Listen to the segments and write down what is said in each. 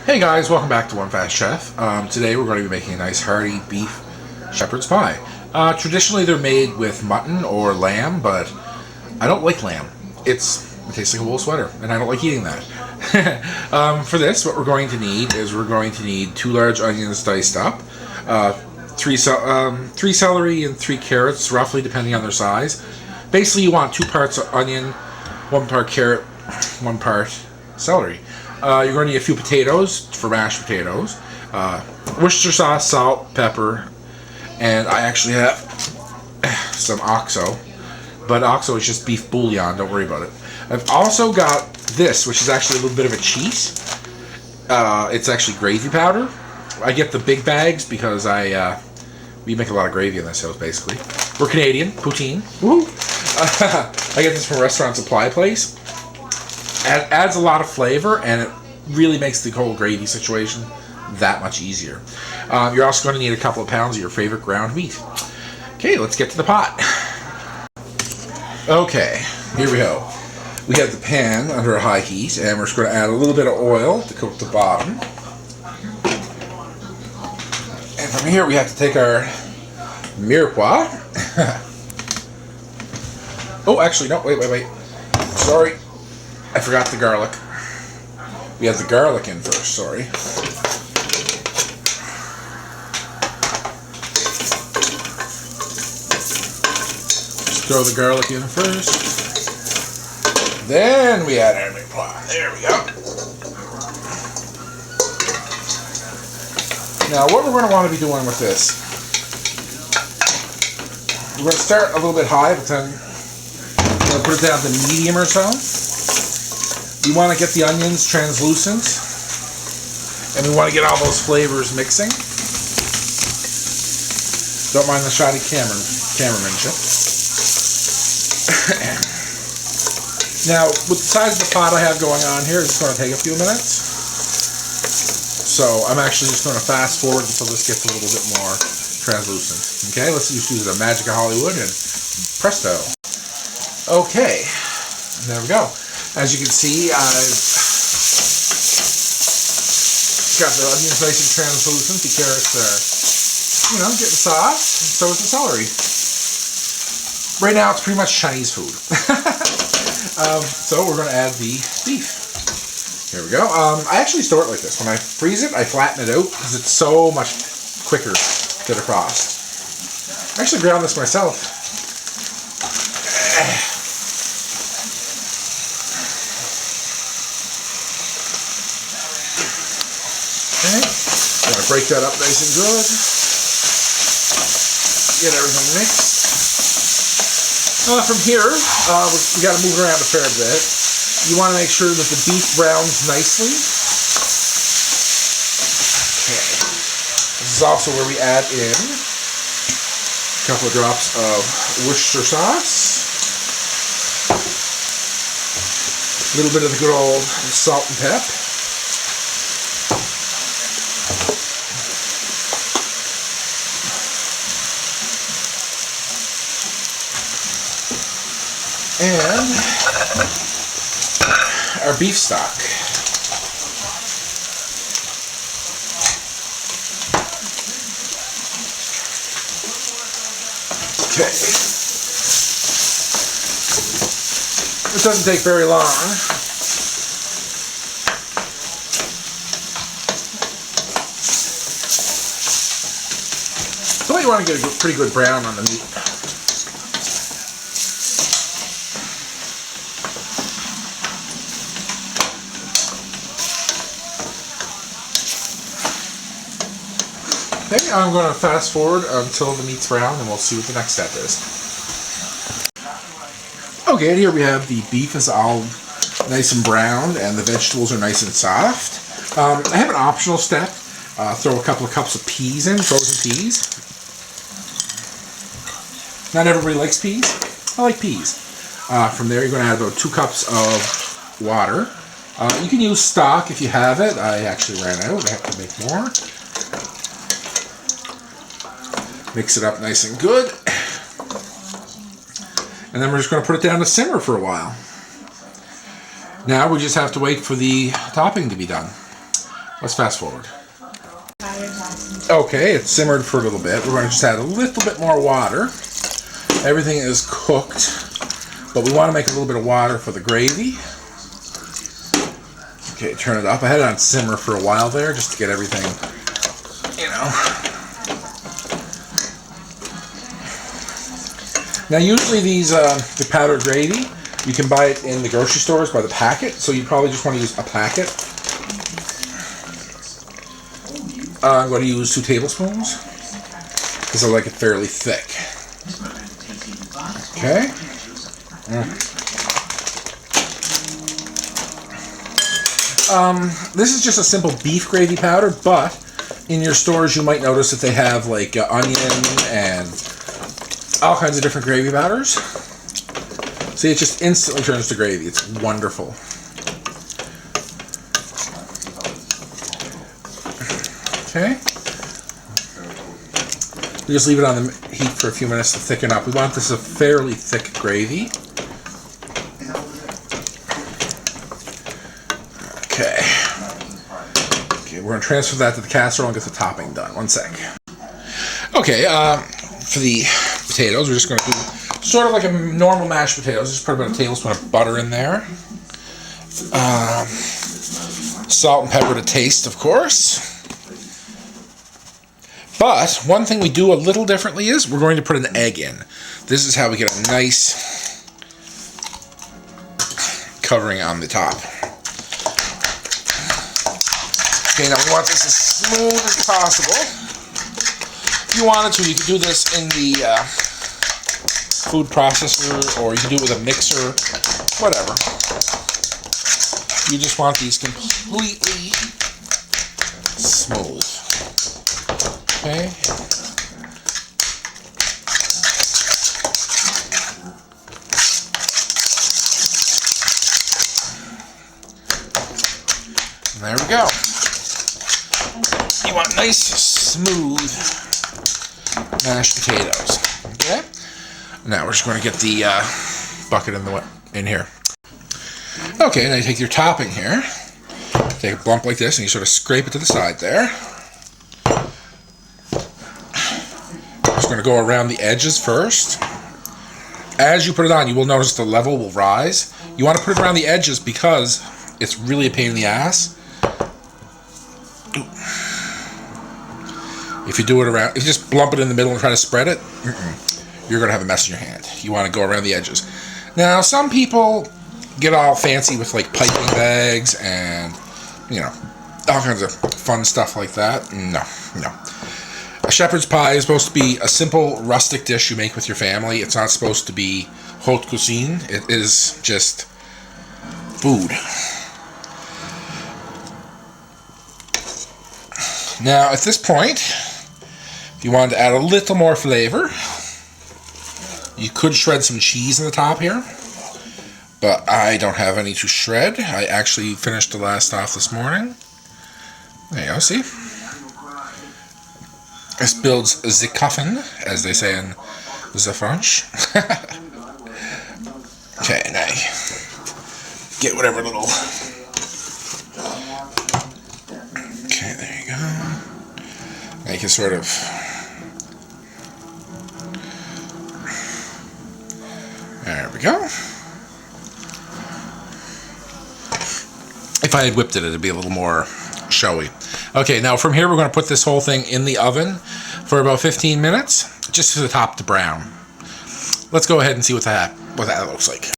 Hey guys, welcome back to One Fast Chef. Today we're going to be making a nice hearty beef shepherd's pie. Traditionally they're made with mutton or lamb, but I don't like lamb. It tastes like a wool sweater, and I don't like eating that. For this, what we're going to need is we're going to need 2 large onions diced up, 3 celery and 3 carrots, roughly depending on their size. Basically, you want 2 parts onion, 1 part carrot, 1 part celery. You're going to need a few potatoes for mashed potatoes, Worcestershire sauce, salt, pepper, and I actually have some oxo, but oxo is just beef bouillon, don't worry about it. I've also got this, which is actually a little bit of a cheat. It's actually gravy powder. I get the big bags because we make a lot of gravy in this house, basically. We're Canadian, poutine. Woo! I get this from a restaurant supply place. It adds a lot of flavor, and it really makes the whole gravy situation that much easier. You're also going to need a couple of pounds of your favorite ground meat. Okay, let's get to the pot. Okay, here we go. We have the pan under a high heat, and we're just going to add a little bit of oil to coat the bottom. And from here, we have to take our mirepoix. Oh, actually, no, wait. Sorry. I forgot the garlic. We have the garlic in first, sorry. Just throw the garlic in first. Then we add our mirepoix. There we go. Now, what we're going to want to be doing with this, we're going to start a little bit high, but then we're going to put it down to medium or so. We want to get the onions translucent, and we want to get all those flavors mixing. Don't mind the shoddy cameramanship. Now, with the size of the pot I have going on here, it's going to take a few minutes. So I'm actually just going to fast forward until this gets a little bit more translucent. Okay, let's use the magic of Hollywood, and presto. Okay, there we go. As you can see, I've got the onions nice and translucent. The carrots are, getting soft. So is the celery. Right now, it's pretty much Chinese food. So we're going to add the beef. Here we go. I actually store it like this. When I freeze it, I flatten it out because it's so much quicker to get across. I actually ground this myself. Okay, I'm going to break that up nice and good. Get everything mixed. From here, we got to move it around a fair bit. You want to make sure that the beef browns nicely. Okay. This is also where we add in a couple of drops of Worcestershire sauce. A little bit of the good old salt and pep. And our beef stock. Okay. It doesn't take very long. So you want to get a pretty good brown on the meat. Okay, I'm going to fast forward until the meat's brown, and we'll see what the next step is. Okay, and here we have the beef is all nice and browned, and the vegetables are nice and soft. I have an optional step. Throw a couple of cups of peas in, frozen peas. Not everybody likes peas. I like peas. From there, you're going to add about 2 cups of water. You can use stock if you have it. I actually ran out. I have to make more. Mix it up nice and good. And then we're just going to put it down to simmer for a while. Now we just have to wait for the topping to be done. Let's fast forward. Okay, it's simmered for a little bit. We're going to just add a little bit more water. Everything is cooked, but we want to make a little bit of water for the gravy. Okay, turn it up. I had it on simmer for a while there just to get everything, you know. Now, usually the powdered gravy, you can buy it in the grocery stores by the packet, so you probably just want to use a packet. I'm going to use 2 tablespoons because I like it fairly thick. Okay. This is just a simple beef gravy powder, but in your stores you might notice that they have like onion and all kinds of different gravy powders. See, it just instantly turns to gravy. It's wonderful. Okay. We just leave it on the heat for a few minutes to thicken up. We want this a fairly thick gravy. Okay. Okay, we're going to transfer that to the casserole and get the topping done. One sec. Okay, for the potatoes, we're just going to do sort of like a normal mashed potatoes. Just put about a tablespoon of butter in there. Salt and pepper to taste, of course. But one thing we do a little differently is we're going to put an egg in. This is how we get a nice covering on the top. Okay, now we want this as smooth as possible. If you wanted to, you could do this in the food processor, or you can do it with a mixer, whatever. You just want these completely smooth. Okay. And there we go. You want nice, smooth mashed potatoes. Okay. Now we're just going to get the bucket in here. Okay, now you take your topping here. Take a bump like this, and you sort of scrape it to the side there. Just going to go around the edges first. As you put it on, you will notice the level will rise. You want to put it around the edges because it's really a pain in the ass. If you do it around, if you just lump it in the middle and try to spread it, you're going to have a mess in your hand. You want to go around the edges. Now, some people get all fancy with like piping bags and, you know, all kinds of fun stuff like that. No. A shepherd's pie is supposed to be a simple rustic dish you make with your family. It's not supposed to be haute cuisine. It is just food. Now, at this point, if you wanted to add a little more flavor, you could shred some cheese in the top here, but I don't have any to shred. I actually finished the last off this morning. There you go, see? This builds the coffin, as they say in the French. Okay, now get whatever little... Okay, there you go. Now you can sort of... There we go. If I had whipped it, it'd be a little more showy. Okay, now from here we're going to put this whole thing in the oven for about 15 minutes, just for the top to brown. Let's go ahead and see what that looks like.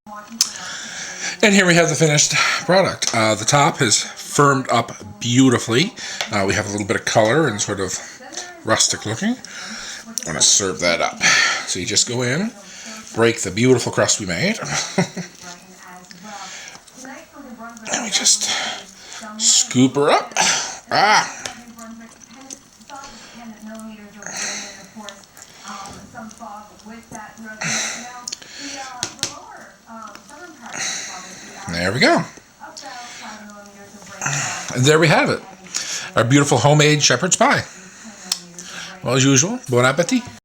And here we have the finished product. The top has firmed up beautifully. We have a little bit of color and sort of rustic looking. I'm going to serve that up. So you just go in, break the beautiful crust we made. And we just scoop her up. There we go. And there we have it. Our beautiful homemade shepherd's pie. Well, as usual, bon appetit.